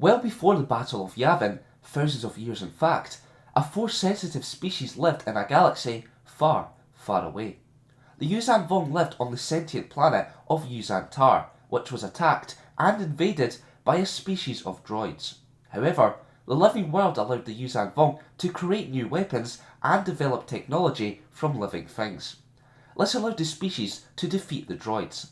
Well before the Battle of Yavin, thousands of years in fact, a Force-sensitive species lived in a galaxy far, far away. The Yuuzhan Vong lived on the sentient planet of yuuzhan'tar, which was attacked and invaded by a species of droids. However, the living world allowed the Yuuzhan Vong to create new weapons and develop technology from living things. This allowed the species to defeat the droids.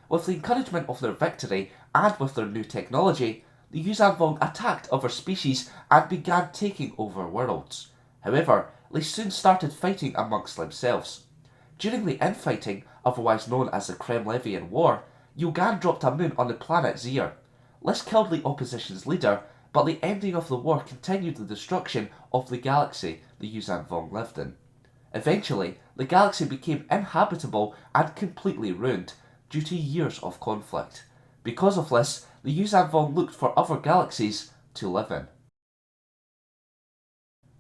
With the encouragement of their victory and with their new technology, the Yuuzhan Vong attacked other species and began taking over worlds. However, they soon started fighting amongst themselves. During the infighting, otherwise known as the Kremlevian War, Yuuzhan dropped a moon on the planet Zir. This killed the opposition's leader, but the ending of the war continued the destruction of the galaxy the Yuuzhan Vong lived in. Eventually, the galaxy became inhabitable and completely ruined due to years of conflict. Because of this, the Yuuzhan Vong looked for other galaxies to live in.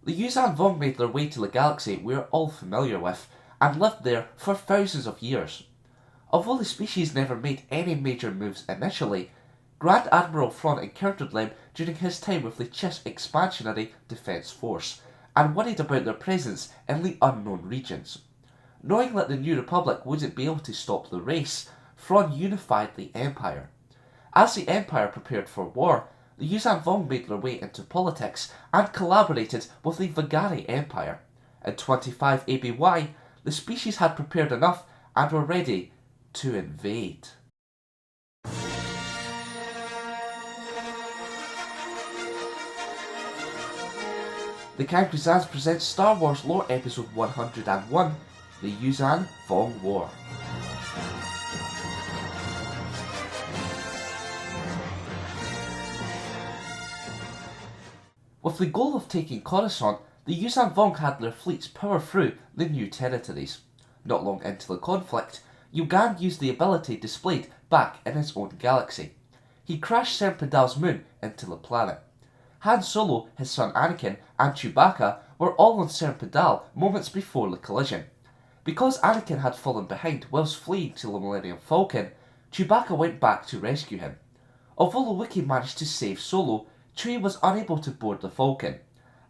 The Yuuzhan Vong made their way to the galaxy we are all familiar with, and lived there for thousands of years. Although the species never made any major moves initially, Grand Admiral Thrawn encountered them during his time with the Chiss Expansionary Defense Force, and worried about their presence in the unknown regions. Knowing that the New Republic wouldn't be able to stop the race, Thrawn unified the Empire. As the Empire prepared for war, the Yuuzhan Vong made their way into politics and collaborated with the Vagari Empire. In 25 ABY, the species had prepared enough and were ready to invade. The Kankruzans presents Star Wars Lore Episode 101, The Yuuzhan Vong War. With the goal of taking Coruscant, the Yuuzhan Vong had their fleets power through the new territories. Not long into the conflict, Yuuzhan used the ability displayed back in his own galaxy. He crashed Serpedal's moon into the planet. Han Solo, his son Anakin, and Chewbacca were all on Serpedal moments before the collision. Because Anakin had fallen behind whilst fleeing to the Millennium Falcon, Chewbacca went back to rescue him. Although the Wookiee managed to save Solo, Chewie was unable to board the Falcon.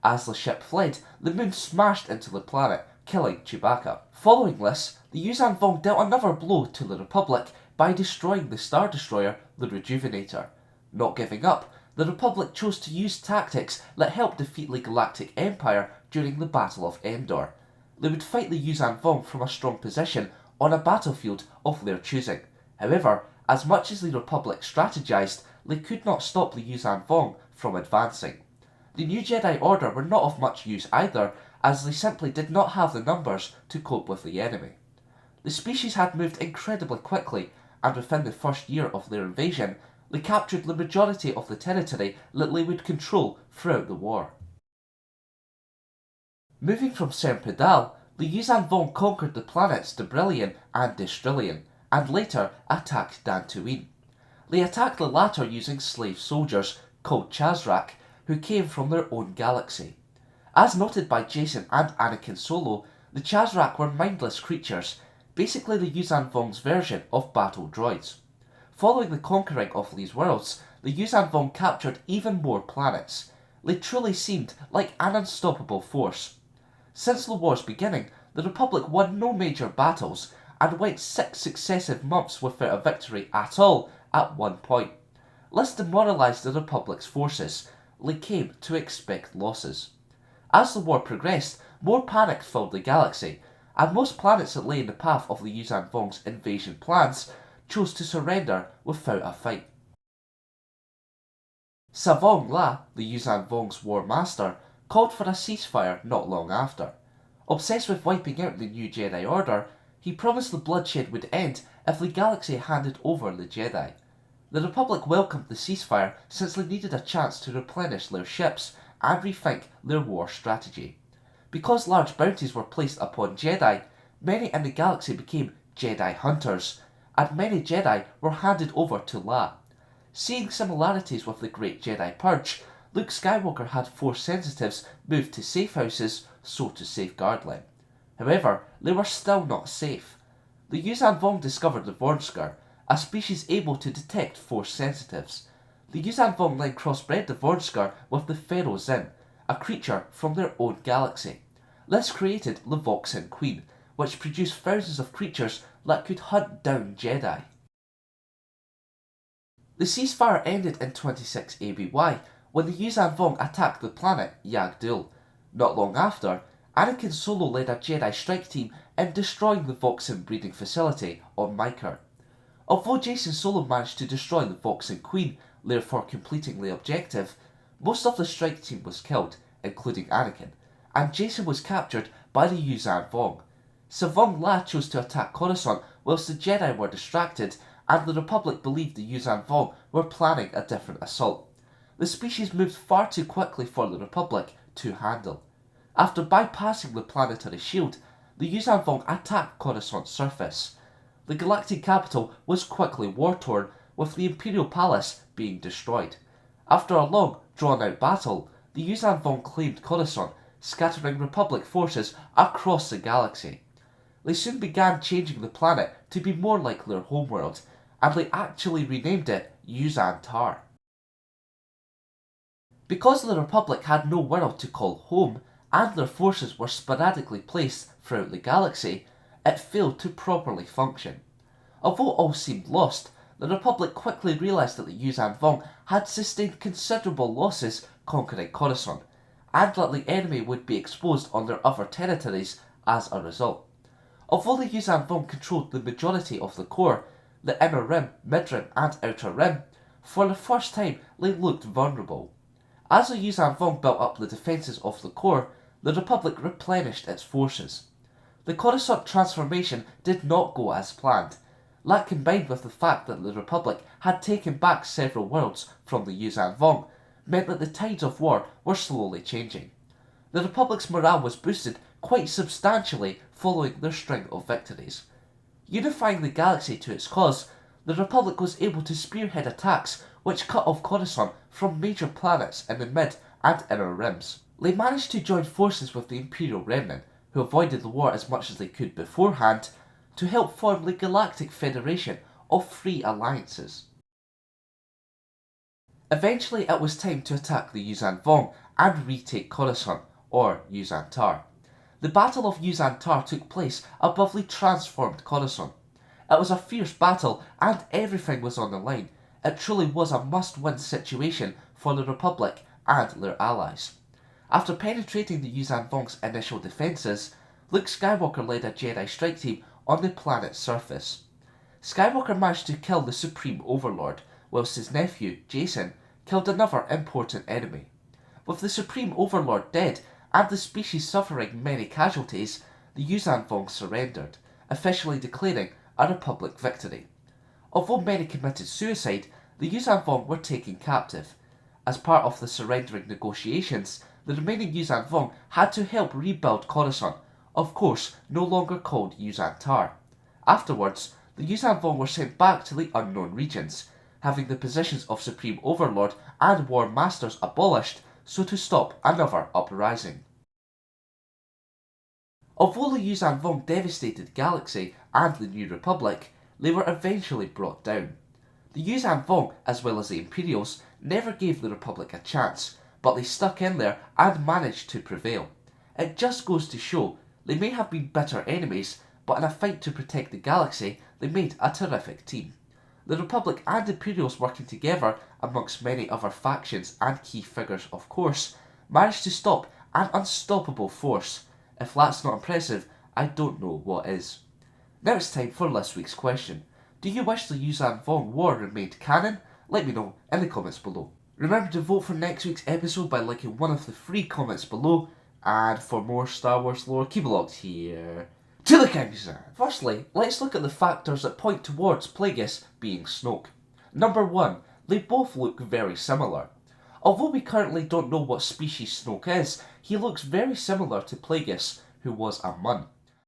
As the ship fled, the moon smashed into the planet, killing Chewbacca. Following this, the Yuuzhan Vong dealt another blow to the Republic by destroying the Star Destroyer, the Rejuvenator. Not giving up, the Republic chose to use tactics that helped defeat the Galactic Empire during the Battle of Endor. They would fight the Yuuzhan Vong from a strong position on a battlefield of their choosing. However, as much as the Republic strategized, they could not stop the Yuuzhan Vong from advancing. The New Jedi Order were not of much use either, as they simply did not have the numbers to cope with the enemy. The species had moved incredibly quickly, and within the first year of their invasion, they captured the majority of the territory that they would control throughout the war. Moving from Serpedal, the Yuuzhan Vong conquered the planets Debrillion and Destrillion, and later attacked Dantooine. They attacked the latter using slave soldiers called Chazrak, who came from their own galaxy. As noted by Jason and Anakin Solo, the Chazrak were mindless creatures, basically the Yuuzhan Vong's version of battle droids. Following the conquering of these worlds, the Yuuzhan Vong captured even more planets. They truly seemed like an unstoppable force. Since the war's beginning, the Republic won no major battles and went 6 successive months without a victory at all at one point. This demoralised the Republic's forces. They came to expect losses. As the war progressed, more panic filled the galaxy, and most planets that lay in the path of the Yuuzhan Vong's invasion plans chose to surrender without a fight. Savong La, the Yuuzhan Vong's war master, called for a ceasefire not long after. Obsessed with wiping out the new Jedi Order, he promised the bloodshed would end if the galaxy handed over the Jedi. The Republic welcomed the ceasefire since they needed a chance to replenish their ships and rethink their war strategy. Because large bounties were placed upon Jedi, many in the galaxy became Jedi hunters, and many Jedi were handed over to La. Seeing similarities with the Great Jedi Purge, Luke Skywalker had Force sensitives moved to safe houses so to safeguard them. However, they were still not safe. The Yuuzhan Vong discovered the Vornskar, a species able to detect Force sensitives. The Yuuzhan Vong then crossbred the Vornskar with the Pharaoh Zin, a creature from their own galaxy. This created the Voxen Queen, which produced thousands of creatures that could hunt down Jedi. The ceasefire ended in 26 ABY when the Yuuzhan Vong attacked the planet Yagdul. Not long after, Anakin Solo led a Jedi strike team in destroying the Voxen breeding facility on Myker. Although Jacen Solo managed to destroy the Voxen Queen, therefore completing the objective, most of the strike team was killed, including Anakin, and Jacen was captured by the Yuuzhan Vong. Savong La chose to attack Coruscant whilst the Jedi were distracted, and the Republic believed the Yuuzhan Vong were planning a different assault. The species moved far too quickly for the Republic to handle. After bypassing the planetary shield, the Yuuzhan Vong attacked Coruscant's surface. The galactic capital was quickly war-torn, with the Imperial Palace being destroyed. After a long, drawn-out battle, the Yuuzhan Vong claimed Coruscant, scattering Republic forces across the galaxy. They soon began changing the planet to be more like their homeworld, and they actually renamed it yuuzhan'tar. Because the Republic had no world to call home, and their forces were sporadically placed throughout the galaxy, it failed to properly function. Although all seemed lost, the Republic quickly realised that the Yuuzhan Vong had sustained considerable losses conquering Coruscant, and that the enemy would be exposed on their other territories as a result. Although the Yuuzhan Vong controlled the majority of the core, the inner rim, mid-rim and outer rim, for the first time they looked vulnerable. As the Yuuzhan Vong built up the defences of the core, the Republic replenished its forces. The Coruscant transformation did not go as planned. That, combined with the fact that the Republic had taken back several worlds from the Yuuzhan Vong, meant that the tides of war were slowly changing. The Republic's morale was boosted quite substantially following their string of victories. Unifying the galaxy to its cause, the Republic was able to spearhead attacks which cut off Coruscant from major planets in the mid and inner rims. They managed to join forces with the Imperial Remnant, who avoided the war as much as they could beforehand, to help form the Galactic Federation of Free Alliances. Eventually it was time to attack the Yuuzhan Vong and retake Coruscant, or yuuzhan'tar. The Battle of yuuzhan'tar took place above the transformed Coruscant. It was a fierce battle and everything was on the line. It truly was a must-win situation for the Republic and their allies. After penetrating the Yuuzhan Vong's initial defences, Luke Skywalker led a Jedi strike team on the planet's surface. Skywalker managed to kill the Supreme Overlord, whilst his nephew, Jacen, killed another important enemy. With the Supreme Overlord dead and the species suffering many casualties, the Yuuzhan Vong surrendered, officially declaring a Republic victory. Although many committed suicide, the Yuuzhan Vong were taken captive. As part of the surrendering negotiations, the remaining Yuuzhan Vong had to help rebuild Coruscant, of course no longer called yuuzhan'tar. Afterwards, the Yuuzhan Vong were sent back to the unknown regions, having the positions of Supreme Overlord and War Masters abolished so to stop another uprising. Although the Yuuzhan Vong devastated the galaxy and the New Republic, they were eventually brought down. The Yuuzhan Vong, as well as the Imperials, never gave the Republic a chance, but they stuck in there and managed to prevail. It just goes to show, they may have been bitter enemies, but in a fight to protect the galaxy, they made a terrific team. The Republic and Imperials, working together amongst many other factions and key figures of course, managed to stop an unstoppable force. If that's not impressive, I don't know what is. Now it's time for this week's question. Do you wish the Yuuzhan Vong war remained canon? Let me know in the comments below. Remember to vote for next week's episode by liking one of the 3 comments below, and for more Star Wars lore, keep it locked here to the King's. Firstly, let's look at the factors that point towards Plagueis being Snoke. Number 1, they both look very similar. Although we currently don't know what species Snoke is, he looks very similar to Plagueis, who was a Mun.